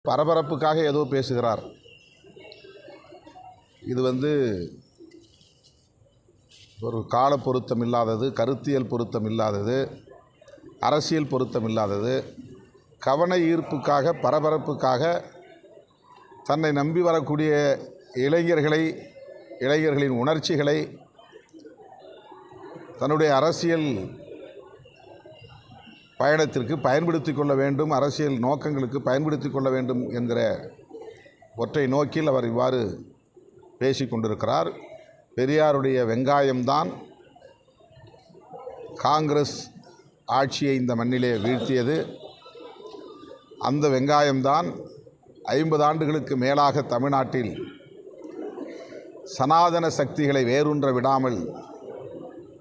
பரபரப்புக்காக ஏதோ பேசுகிறார். இது ஒரு கால பொருத்தம் இல்லாதது, கருத்தியல் பொருத்தம் இல்லாதது, அரசியல் பொருத்தம் இல்லாதது. கவன ஈர்ப்புக்காக, பரபரப்புக்காக தன்னை நம்பி வரக்கூடிய இளைஞர்களின் உணர்ச்சிகளை தன்னுடைய அரசியல் பயணத்திற்கு பயன்படுத்தி கொள்ள வேண்டும், அரசியல் நோக்கங்களுக்கு பயன்படுத்தி கொள்ள வேண்டும் என்கிற ஒற்றை நோக்கில் அவர் இவ்வாறு பேசிக்கொண்டிருக்கிறார். பெரியாருடைய வெங்காயம்தான் காங்கிரஸ் ஆட்சியை இந்த மண்ணிலே வீழ்த்தியது. அந்த வெங்காயம்தான் 50 ஆண்டுகளுக்கு மேலாக தமிழ்நாட்டில் சனாதன சக்திகளை வேரூன்ற விடாமல்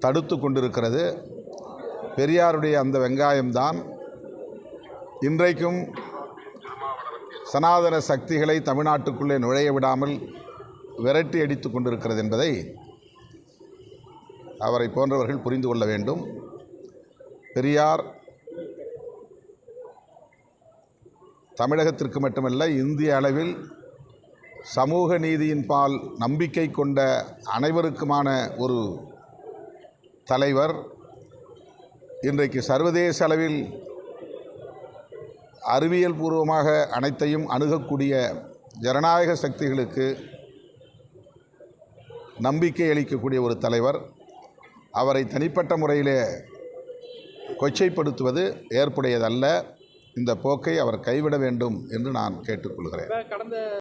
தடுத்து கொண்டிருக்கிறது. பெரியாருடைய அந்த வெங்காயம்தான் இன்றைக்கும் சனாதன சக்திகளை தமிழ்நாட்டுக்குள்ளே நுழைய விடாமல் விரட்டி அடித்து கொண்டிருக்கிறது என்பதை அவரை போன்றவர்கள் புரிந்து கொள்ள வேண்டும். பெரியார் தமிழகத்திற்கு மட்டுமல்ல, இந்திய அளவில் சமூக நீதியின் பால் நம்பிக்கை கொண்ட அனைவருக்குமான ஒரு தலைவர். இன்றைக்கு சர்வதேச அளவில் அறிவியல் பூர்வமாக அனைத்தையும் அணுகக்கூடிய ஜனநாயக சக்திகளுக்கு நம்பிக்கை அளிக்கக்கூடிய ஒரு தலைவர். அவரை தனிப்பட்ட முறையிலே கொச்சைப்படுத்துவது ஏற்புடையதல்ல. இந்த போக்கை அவர் கைவிட வேண்டும் என்று நான் கேட்டுக்கொள்கிறேன்.